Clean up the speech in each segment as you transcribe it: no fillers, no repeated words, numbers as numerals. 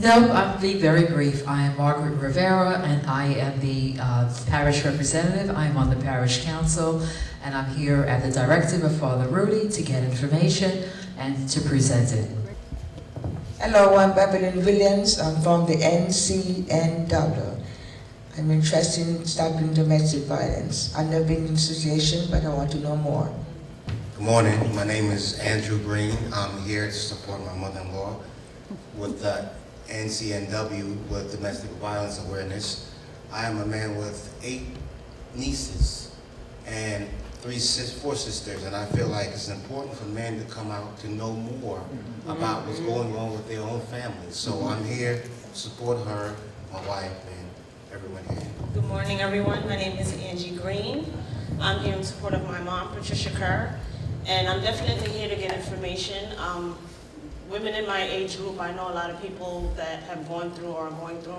No, I'll be very brief. I am Margaret Rivera, and I am the parish representative. I am on the parish council, and I'm here at the directive of Father Rudy to get information and to present it. Hello, I'm Evelyn Williams. I'm from the NCNW. I'm interested in stopping domestic violence. I've never been in an association, but I want to know more. Good morning. My name is Andrew Green. I'm here to support my mother-in-law with the NCNW with domestic violence awareness. I am a man with 8 nieces and 4 sisters, and I feel like it's important for men to come out to know more about what's going on with their own families. So I'm here to support her, my wife, and everyone here. Good morning, everyone. My name is Angie Green. I'm here in support of my mom, Patricia Kerr, and I'm definitely here to get information. Women in my age group, I know a lot of people that have gone through or are going through,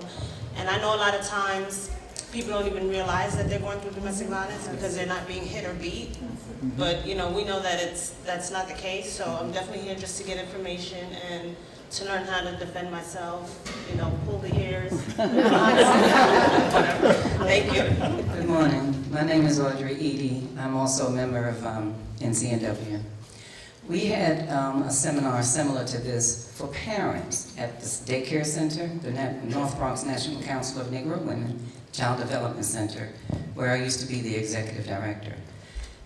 and I know a lot of times people don't even realize that they're going through domestic violence because they're not being hit or beat. But we know that that's not the case, so I'm definitely here just to get information and to learn how to defend myself, pull the ears. Thank you. Good morning. My name is Audrey Eady. I'm also a member of NCNW. We had a seminar similar to this for parents at the daycare center, the North Bronx National Council of Negro Women Child Development Center, where I used to be the executive director.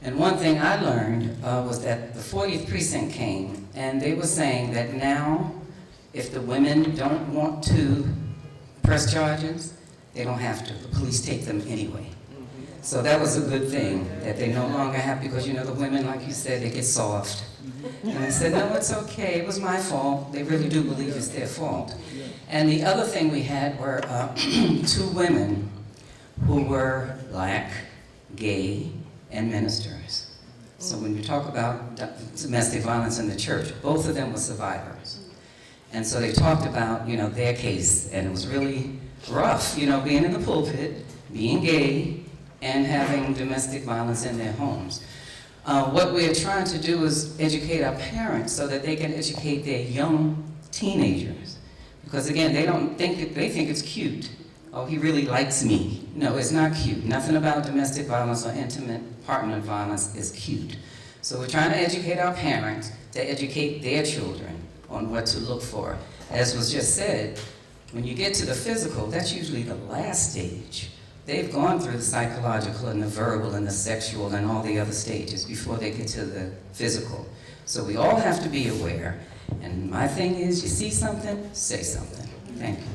And one thing I learned was that the 40th precinct came, and they were saying that now, if the women don't want to press charges, they don't have to. The police take them anyway. So that was a good thing, that they no longer have, because the women, like you said, they get soft. And I said, no, it's okay, it was my fault. They really do believe it's their fault. And the other thing we had were 2 women who were Black, gay, and ministers. So when you talk about domestic violence in the church, both of them were survivors. And so they talked about, their case, and it was really rough, being in the pulpit, being gay, and having domestic violence in their homes. What we're trying to do is educate our parents so that they can educate their young teenagers. Because again, they think it's cute. Oh, he really likes me. No, it's not cute. Nothing about domestic violence or intimate partner violence is cute. So we're trying to educate our parents to educate their children on what to look for. As was just said, when you get to the physical, that's usually the last stage. They've gone through the psychological and the verbal and the sexual and all the other stages before they get to the physical. So we all have to be aware. And my thing is, you see something, say something. Thank you.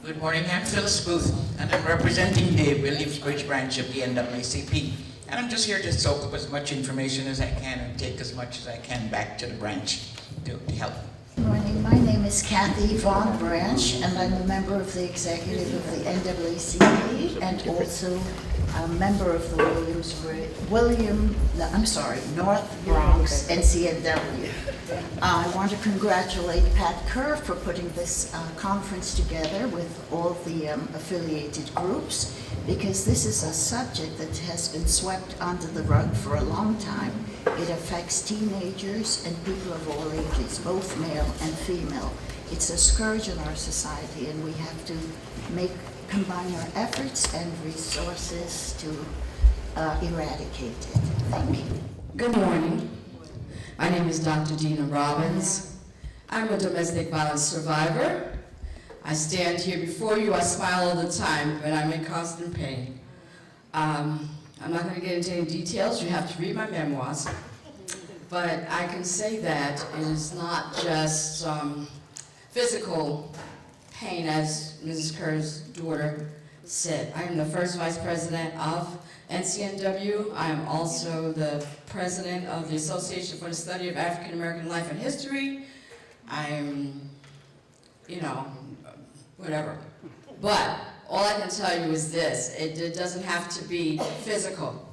Good morning, I'm Phyllis Booth, and I'm representing the Williamsbridge branch of the NAACP. And I'm just here to soak up as much information as I can and take as much as I can back to the branch to help. Good morning. My name is Kathy Vaughn Branch, and I'm a member of the executive of the NAACP and also a member of the North Bronx NCNW. I want to congratulate Pat Kerr for putting this conference together with all the affiliated groups, because this is a subject that has been swept under the rug for a long time. It affects teenagers and people of all ages, both male and female. It's a scourge in our society, and we have to combine our efforts and resources to eradicate it. Thank you. Good morning. My name is Dr. Dina Robbins. I'm a domestic violence survivor. I stand here before you, I smile all the time, but I'm in constant pain. I'm not going to get into any details, you have to read my memoirs. But I can say that it is not just physical pain, as Mrs. Kerr's daughter said. I am the first vice president of NCNW. I am also the president of the Association for the Study of African American Life and History. I'm, whatever. But all I can tell you is this, it doesn't have to be physical.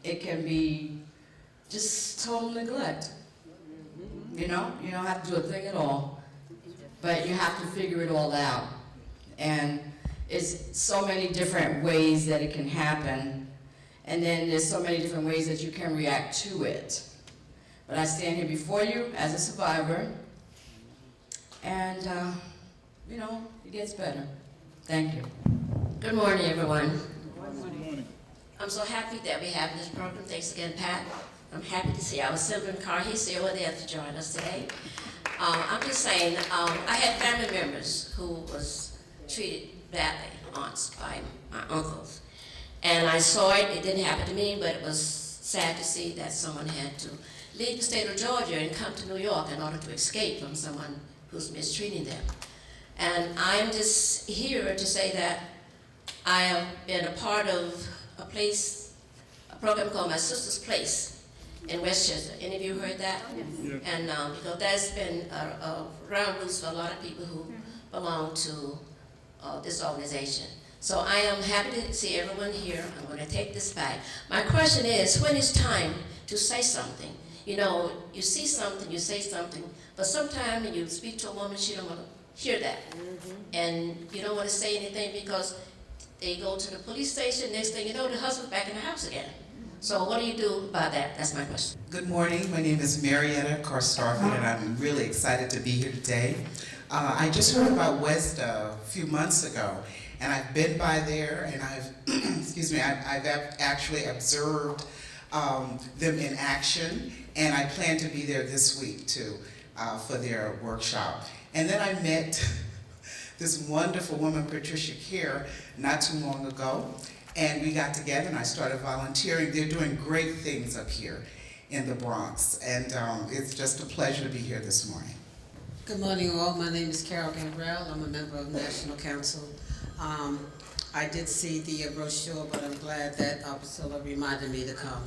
It can be just total neglect. You don't have to do a thing at all, but you have to figure it all out. And it's so many different ways that it can happen, and then there's so many different ways that you can react to it. But I stand here before you as a survivor, and you know, it gets better. Thank you. Good morning, everyone. I'm so happy that we have this program. Thanks again, Pat. I'm happy to see our Sylvan Carr. He's still there to join us today. I'm just saying, I had family members who was treated badly once by my uncles. And I saw it. It didn't happen to me, but it was sad to see that someone had to leave the state of Georgia and come to New York in order to escape from someone who's mistreating them. And I'm just here to say that I have been a part of a program called My Sister's Place in Westchester. Any of you heard that? Yeah. And because that's been a ground rules for a lot of people who belong to this organization. So I am happy to see everyone here. I'm going to take this back. My question is, when is time to say something? You know, you see something, you say something, but sometimes when you speak to a woman, she don't want to hear that. And you don't want to say anything because they go to the police station, next thing you know, the husband's back in the house again. So what do you do about that? That's my question. Good morning. My name is Marietta Carr-Starford, and I'm really excited to be here today. I just heard about WESDA a few months ago, and I've been by there, and I've, excuse me, I've actually observed them in action, and I plan to be there this week too for their workshop. And then I met this wonderful woman, Patricia Kerr, not too long ago, and we got together and I started volunteering. They're doing great things up here in the Bronx, and it's just a pleasure to be here this morning. Good morning all, my name is Carol Gambrell. I'm a member of National Council. I did see the brochure, but I'm glad that Priscilla reminded me to come.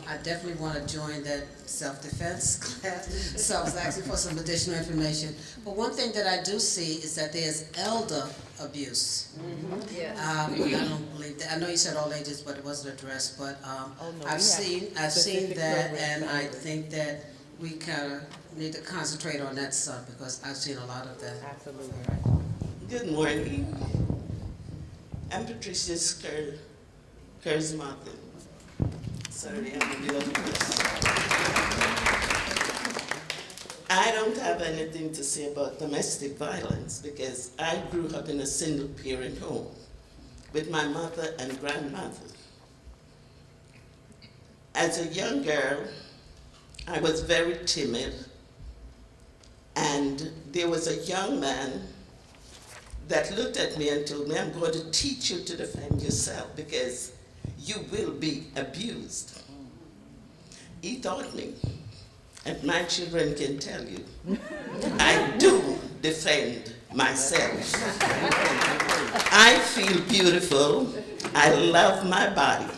I definitely want to join that self-defense class, so I was asking for some additional information. But one thing that I do see is that there's elder abuse. Yes. I don't believe that. I know you said all ages, but it wasn't addressed. But I've seen that, and I think that we kind of need to concentrate on that stuff because I've seen a lot of that. Absolutely. Good morning. I'm Patricia Kerr's mother. Sorry, I'm a little I don't have anything to say about domestic violence because I grew up in a single parent home with my mother and grandmother. As a young girl, I was very timid, and there was a young man that looked at me and told me, I'm going to teach you to defend yourself because you will be abused. He taught me, and my children can tell you, I do defend myself. I feel beautiful, I love my body,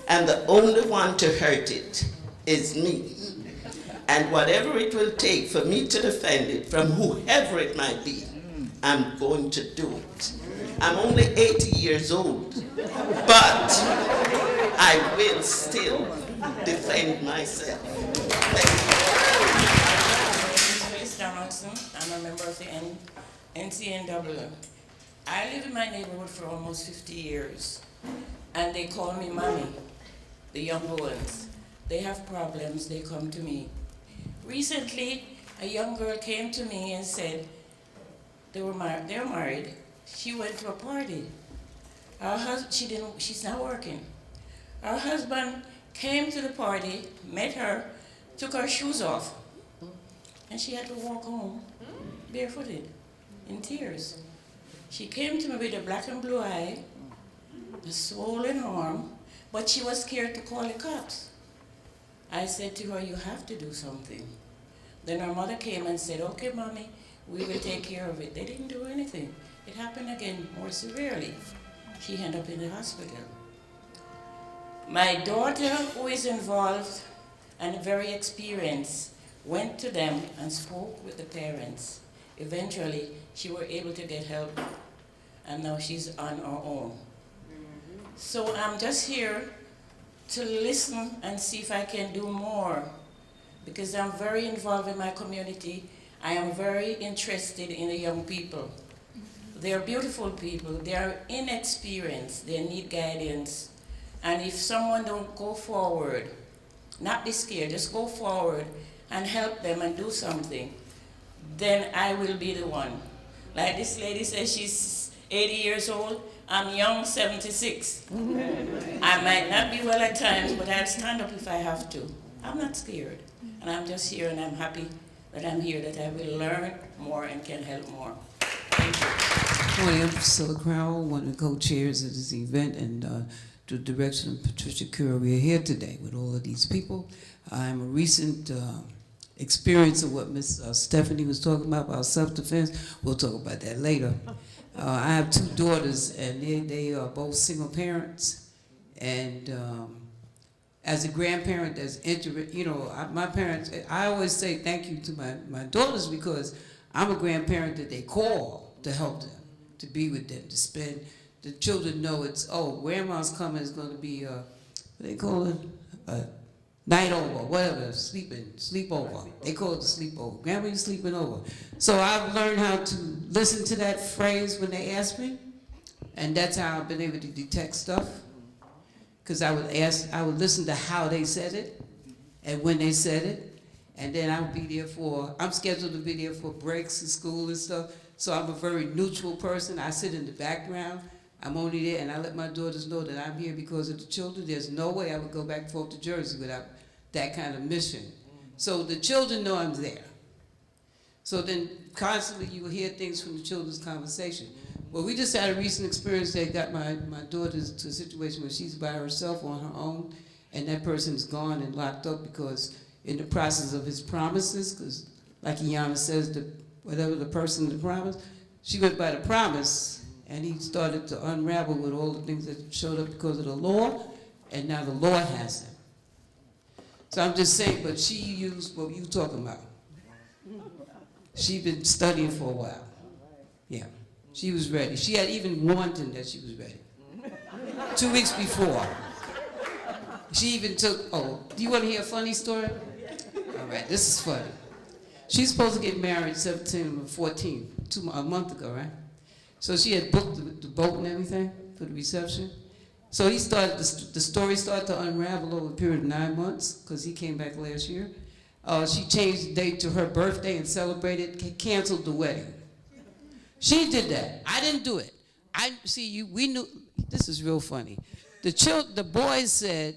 and the only one to hurt it is me. And whatever it will take for me to defend it from whoever it might be, I'm going to do it. I'm only 80 years old, but I will still defend myself. Grace Donaldson. I'm a member of the NCNW. I live in my neighborhood for almost 50 years, and they call me mommy, the younger ones. They have problems, they come to me. Recently, a young girl came to me and said they're married. She went to a party. Her husband, she's not working. Her husband came to the party, met her, took her shoes off, and she had to walk home barefooted, in tears. She came to me with a black and blue eye, a swollen arm, but she was scared to call the cops. I said to her, you have to do something. Then her mother came and said, okay, mommy, we will take care of it. They didn't do anything. It happened again more severely. She ended up in the hospital. My daughter, who is involved and very experienced, went to them and spoke with the parents. Eventually, she was able to get help, and now she's on her own. So I'm just here to listen and see if I can do more, because I'm very involved in my community. I am very interested in the young people. They're beautiful people. They are inexperienced. They need guidance. And if someone don't go forward, not be scared, just go forward and help them and do something, then I will be the one. Like this lady says she's 80 years old. I'm young, 76. I might not be well at times, but I'll stand up if I have to. I'm not scared. And I'm just here, and I'm happy that I'm here, that I will learn more and can help more. Thank you. Morning, I'm Priscilla Crowell, one of the co-chairs of this event, and to the direction of Patricia Cura. We are here today with all of these people. I'm a recent experience of what Miss Stephanie was talking about self-defense. We'll talk about that later. I have two daughters, and they are both single parents. And as a grandparent that's my parents, I always say thank you to my daughters, because I'm a grandparent that they call to help them, to be with them, to spend. The children know it's, grandma's coming, it's going to be, what they call it, a night over, whatever, sleepover. They call it a sleepover. Grandma, you sleeping over. So I've learned how to listen to that phrase when they ask me, and that's how I've been able to detect stuff. Because I would listen to how they said it, and when they said it, and then I'm scheduled to be there for breaks in school and stuff, so I'm a very neutral person. I sit in the background. I'm only there, and I let my daughters know that I'm here because of the children. There's no way I would go back and forth to Jersey without that kind of mission. So the children know I'm there. So then constantly you will hear things from the children's conversation. Well, we just had a recent experience that got my daughters to a situation where she's by herself on her own, and that person's gone and locked up because in the process of his promises, because like Iyana says, whatever the person the promise, she went by the promise, and he started to unravel with all the things that showed up because of the law, and now the law has him. So I'm just saying, but she used what you talking about. She'd been studying for a while. Yeah, she was ready. She had even warned him that she was ready. 2 weeks before. She even took, do you want to hear a funny story? All right, this is funny. She's supposed to get married September 14th, a month ago, right? So she had booked the boat and everything for the reception. So the story started to unravel over a period of 9 months, because he came back last year. She changed the date to her birthday and celebrated, canceled the wedding. She did that. I didn't do it. We knew, this is real funny. The boys said,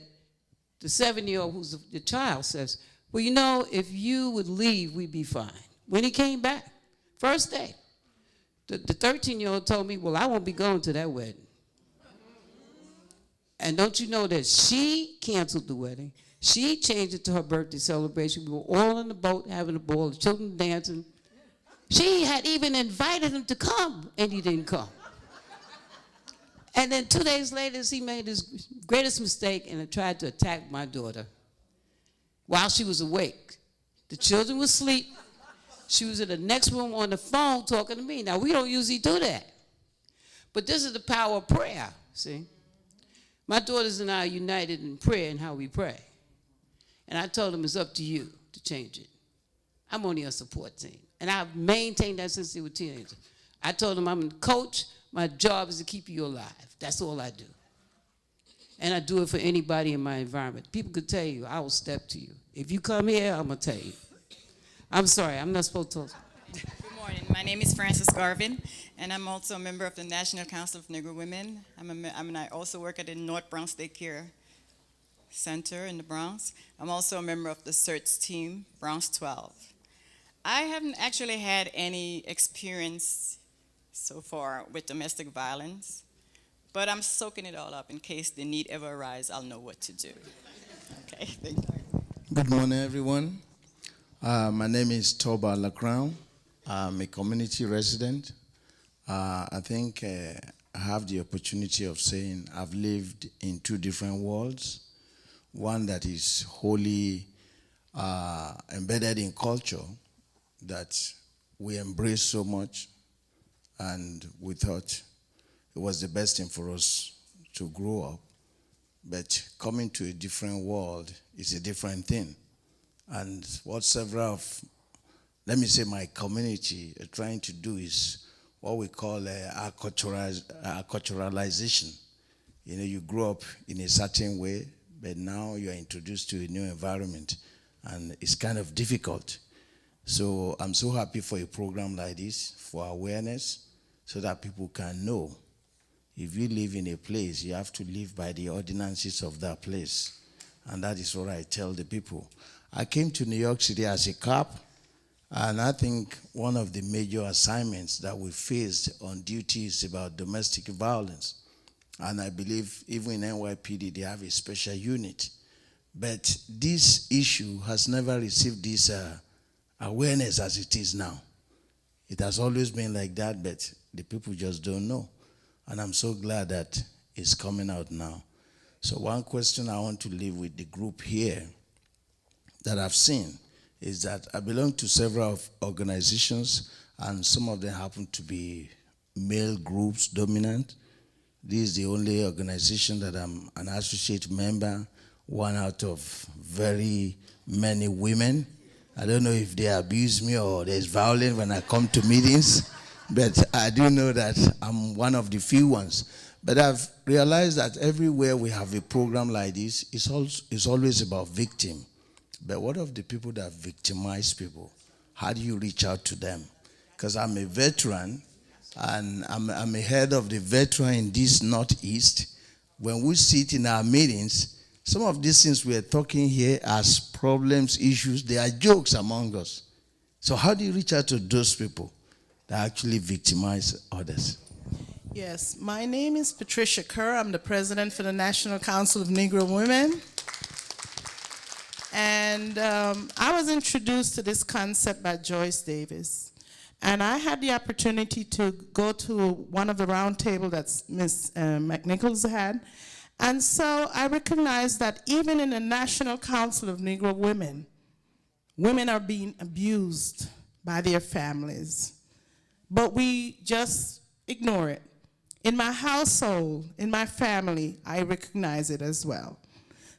the 7-year-old who's the child says, well, if you would leave, we'd be fine. When he came back, first day, the 13-year-old told me, well, I won't be going to that wedding. And don't you know that she canceled the wedding? She changed it to her birthday celebration. We were all on the boat having a ball, the children dancing. She had even invited him to come, and he didn't come. And then 2 days later, he made his greatest mistake and tried to attack my daughter while she was awake. The children were asleep. She was in the next room on the phone talking to me. Now, we don't usually do that. But this is the power of prayer, see? My daughters and I are united in prayer and how we pray. And I told them it's up to you to change it. I'm only a support team. And I've maintained that since they were teenagers. I told them I'm a coach. My job is to keep you alive. That's all I do. And I do it for anybody in my environment. People could tell you, I will step to you. If you come here, I'm going to tell you. I'm sorry, I'm not supposed to. Good morning. My name is Frances Garvin, and I'm also a member of the National Council of Negro Women. I also work at the North Bronx Daycare Center in the Bronx. I'm also a member of the CERTS team, Bronx 12. I haven't actually had any experience so far with domestic violence, but I'm soaking it all up in case the need ever arises. I'll know what to do. Okay, thank you. Good morning, everyone. My name is Toba Lacrown. I'm a community resident. I think I have the opportunity of saying I've lived in 2 different worlds. One that is wholly embedded in culture that we embrace so much, and we thought it was the best thing for us to grow up. But coming to a different world is a different thing. And what several of, let me say, my community are trying to do is what we call acculturalization. You grow up in a certain way, but now you're introduced to a new environment, and it's kind of difficult. So I'm so happy for a program like this, for awareness, so that people can know. If you live in a place, you have to live by the ordinances of that place. And that is what I tell the people. I came to New York City as a cop, and I think one of the major assignments that we faced on duty is about domestic violence. And I believe even in NYPD, they have a special unit. But this issue has never received this awareness as it is now. It has always been like that, but the people just don't know. And I'm so glad that it's coming out now. So one question I want to leave with the group here that I've seen is that I belong to several organizations, and some of them happen to be male groups dominant. This is the only organization that I'm an associate member, one out of very many women. I don't know if they abuse me or there's violence when I come to meetings, but I do know that I'm one of the few ones. But I've realized that everywhere we have a program like this, it's always about victim. But what of the people that victimize people? How do you reach out to them? Because I'm a veteran, and I'm a head of the veteran in this Northeast. When we sit in our meetings, some of these things we are talking here as problems, issues, they are jokes among us. So how do you reach out to those people that actually victimize others? Yes, my name is Patricia Kerr. I'm the president for the National Council of Negro Women. And I was introduced to this concept by Joyce Davis. And I had the opportunity to go to one of the roundtable that Ms. McNichols had. And so I recognized that even in the National Council of Negro Women, women are being abused by their families. But we just ignore it. In my household, in my family, I recognize it as well.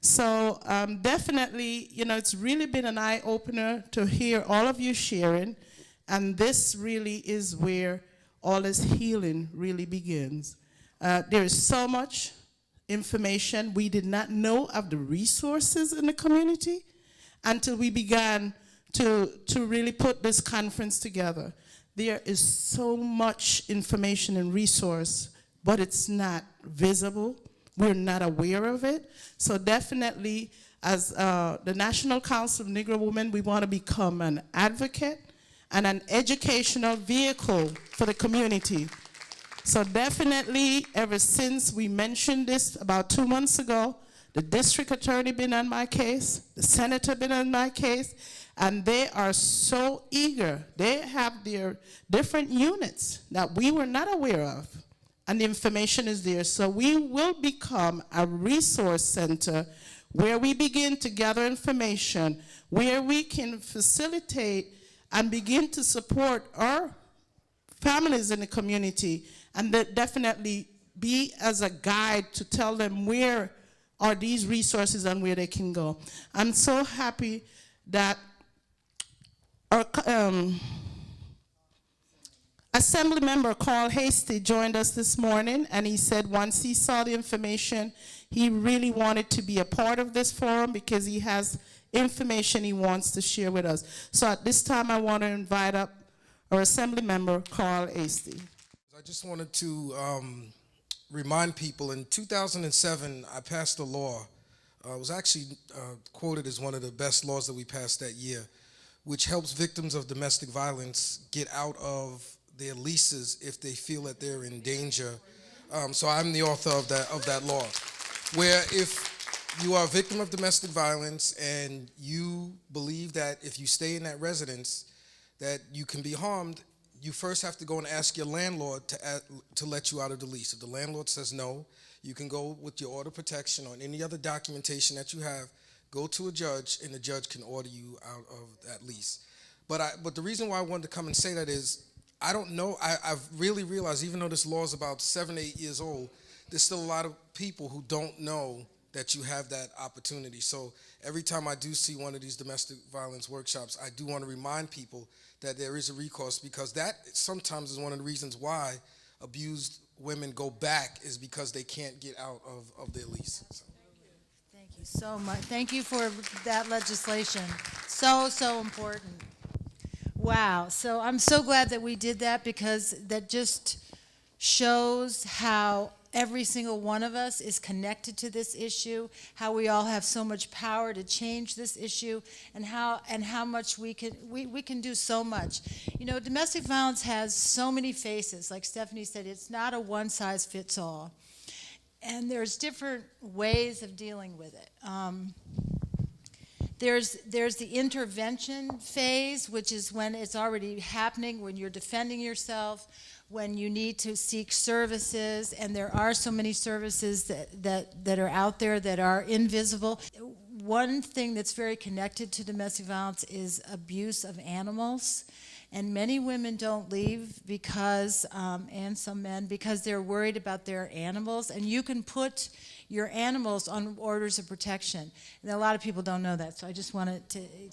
So definitely, you know, it's really been an eye-opener to hear all of you sharing, and this really is where all this healing really begins. There is so much information. We did not know of the resources in the community until we began to really put this conference together. There is so much information and resource, but it's not visible. We're not aware of it. So definitely, as the National Council of Negro Women, we want to become an advocate and an educational vehicle for the community. So definitely, ever since we mentioned this about 2 months ago, the district attorney been on my case, the senator been on my case, and they are so eager. They have their different units that we were not aware of, and the information is there. So we will become a resource center where we begin to gather information, where we can facilitate and begin to support our families in the community, and that definitely be as a guide to tell them where are these resources and where they can go. I'm so happy that our Assembly member Carl Hasty joined us this morning, and he said once he saw the information, he really wanted to be a part of this forum because he has information he wants to share with us. So at this time, I want to invite up our Assembly member Carl Hasty. I just wanted to remind people, in 2007, I passed a law. It was actually quoted as one of the best laws that we passed that year, which helps victims of domestic violence get out of their leases if they feel that they're in danger. So I'm the author of that law, where if you are a victim of domestic violence and you believe that if you stay in that residence that you can be harmed, you first have to go and ask your landlord to let you out of the lease. If the landlord says no, you can go with your order of protection or any other documentation that you have, go to a judge, and the judge can order you out of that lease. But the reason why I wanted to come and say that is, I don't know, I've really realized, even though this law is about 7 to 8 years old, there's still a lot of people who don't know that you have that opportunity. So every time I do see one of these domestic violence workshops, I do want to remind people that there is a recourse, because that sometimes is one of the reasons why abused women go back, is because they can't get out of their lease. So. Thank you so much. Thank you for that legislation. So important. Wow. So I'm so glad that we did that, because that just shows how every single one of us is connected to this issue, how we all have so much power to change this issue, and how much we can do so much. You know, domestic violence has so many faces. Like Stephanie said, it's not a one size fits all. And there's different ways of dealing with it. There's the intervention phase, which is when it's already happening, when you're defending yourself, when you need to seek services, and there are so many services that are out there that are invisible. One thing that's very connected to domestic violence is abuse of animals. And many women don't leave because, and some men, because they're worried about their animals. And you can put your animals on orders of protection. And a lot of people don't know that, so I just wanted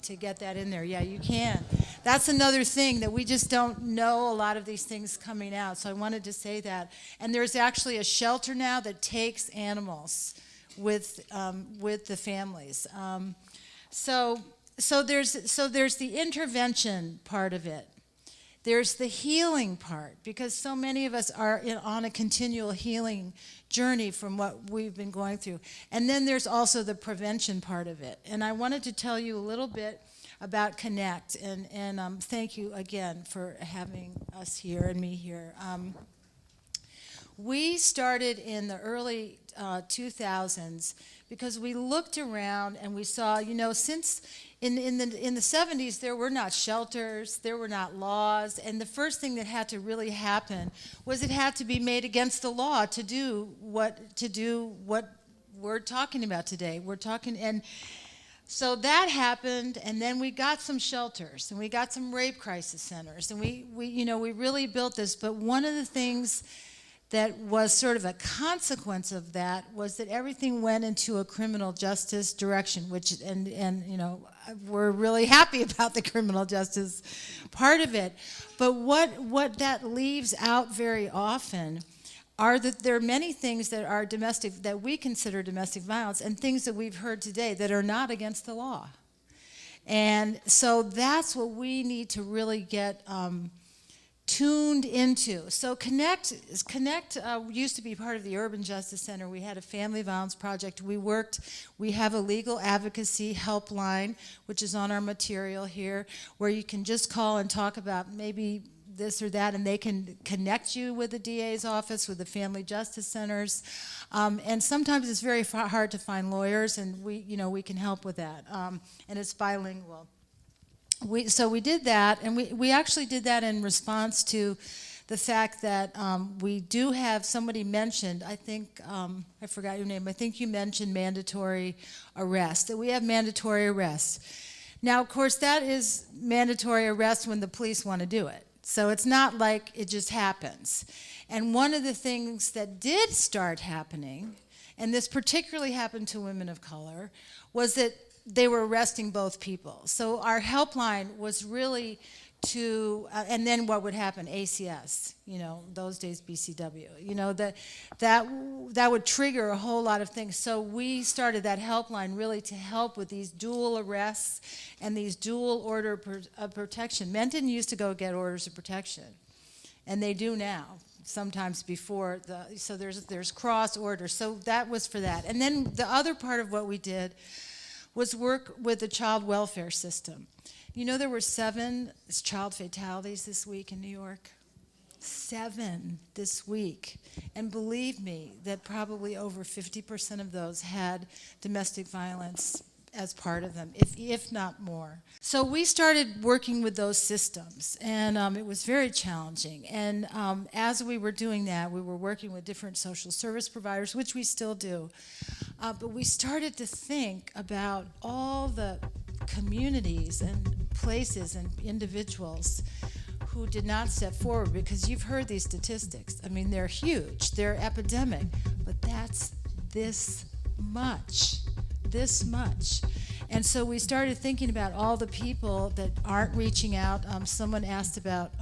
to get that in there. Yeah, you can. That's another thing that we just don't know, a lot of these things coming out. So I wanted to say that. And there's actually a shelter now that takes animals with the families. So there's the intervention part of it. There's the healing part, because so many of us are on a continual healing journey from what we've been going through. And then there's also the prevention part of it. And I wanted to tell you a little bit about Connect, and thank you again for having us here and me here. We started in the early 2000s because we looked around and we saw, you know, since in the 70s there were not shelters, there were not laws, and the first thing that had to really happen was it had to be made against the law to do what we're talking about today. And so that happened, and then we got some shelters, and we got some rape crisis centers, and we really built this. But one of the things that was sort of a consequence of that was that everything went into a criminal justice direction, which, and you know, we're really happy about the criminal justice part of it. But what that leaves out very often are that there are many things that are domestic, that we consider domestic violence, and things that we've heard today that are not against the law. And so that's what we need to really get tuned into. So Connect used to be part of the Urban Justice Center. We had a family violence project. We have a legal advocacy helpline, which is on our material here, where you can just call and talk about maybe this or that, and they can connect you with the DA's office, with the family justice centers. And sometimes it's very hard to find lawyers, and we can help with that. And it's bilingual. So we did that, and we actually did that in response to the fact that we do have, somebody mentioned, I think, I forgot your name, I think you mentioned mandatory arrest, that we have mandatory arrest. Now, of course, that is mandatory arrest when the police want to do it. So it's not like it just happens. And one of the things that did start happening, and this particularly happened to women of color, was that they were arresting both people. So our helpline was really to, and then what would happen? ACS, those days BCW, that would trigger a whole lot of things. So we started that helpline really to help with these dual arrests and these dual order of protection. Men didn't used to go get orders of protection, and they do now. Sometimes before so there's cross orders. So that was for that. And then the other part of what we did was work with the child welfare system. There were 7 child fatalities this week in New York. 7 this week. And believe me, that probably over 50% of those had domestic violence as part of them, if not more. So we started working with those systems, and it was very challenging. And as we were doing that, we were working with different social service providers, which we still do. But we started to think about all the communities and places and individuals who did not step forward, because you've heard these statistics. I mean, they're huge, they're epidemic, but that's this much. And so we started thinking about all the people that aren't reaching out. Someone asked about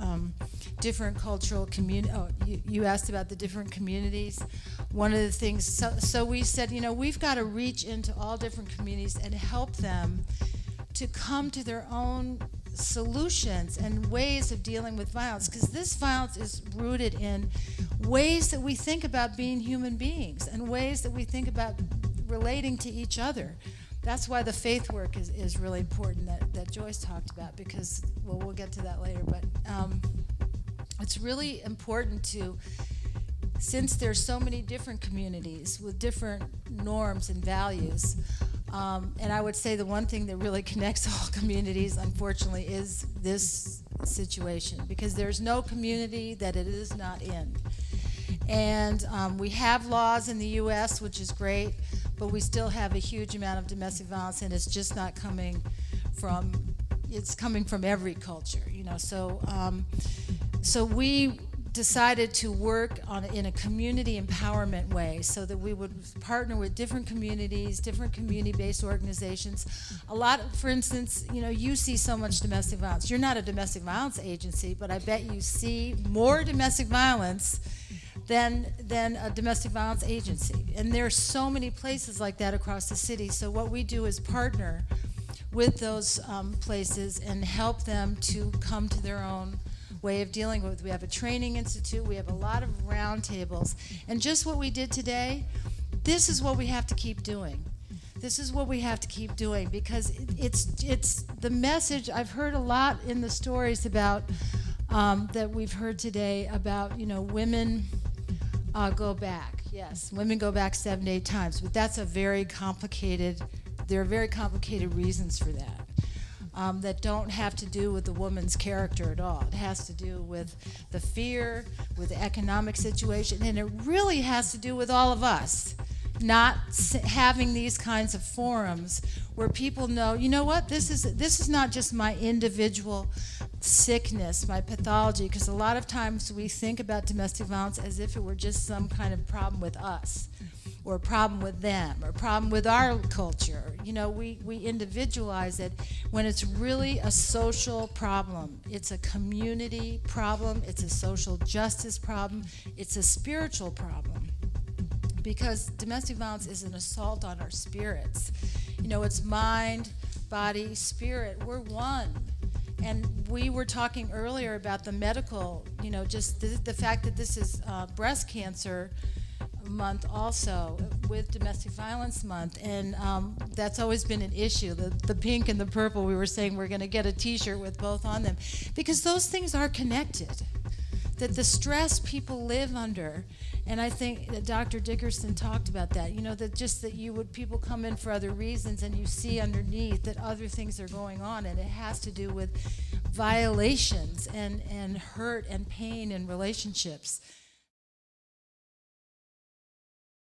different cultural community. Oh, you asked about the different communities. One of the things, so we said, we've got to reach into all different communities and help them to come to their own solutions and ways of dealing with violence, because this violence is rooted in ways that we think about being human beings and ways that we think about relating to each other. That's why the faith work is really important that Joyce talked about, because, well, we'll get to that later, but it's really important to, since there's so many different communities with different norms and values, and I would say the one thing that really connects all communities, unfortunately, is this situation, because there's no community that it is not in. And we have laws in the U.S., which is great, but we still have a huge amount of domestic violence, and it's just not coming from, it's coming from every culture, you know. So, so we decided to work in a community empowerment way, so that we would partner with different communities, different community-based organizations. A lot, for instance, you know, you see so much domestic violence. You're not a domestic violence agency, but I bet you see more domestic violence than a domestic violence agency. And there are so many places like that across the city. So what we do is partner with those places and help them to come to their own way of dealing with. We have a training institute, we have a lot of roundtables, and just what we did today, this is what we have to keep doing. This is what we have to keep doing, because it's the message. I've heard a lot in the stories about that we've heard today about, you know, women go back. Yes, women go back 7 to 8 times, but that's a very complicated, there are very complicated reasons for that. That don't have to do with the woman's character at all. It has to do with the fear, with the economic situation, and it really has to do with all of us not having these kinds of forums where people know, you know what, this is not just my individual sickness, my pathology, because a lot of times we think about domestic violence as if it were just some kind of problem with us, or a problem with them, or a problem with our culture. You know, we individualize it when it's really a social problem. It's a community problem, it's a social justice problem, it's a spiritual problem. Because domestic violence is an assault on our spirits. You know, it's mind, body, spirit, we're one. And we were talking earlier about the medical, you know, just the fact that this is breast cancer month also, with domestic violence month, and that's always been an issue. The pink and the purple, we were saying we're going to get a t-shirt with both on them, because those things are connected, that the stress people live under. And I think that Dr. Dickerson talked about that, you know, that just that people come in for other reasons, and you see underneath that other things are going on, and it has to do with violations and hurt and pain in relationships.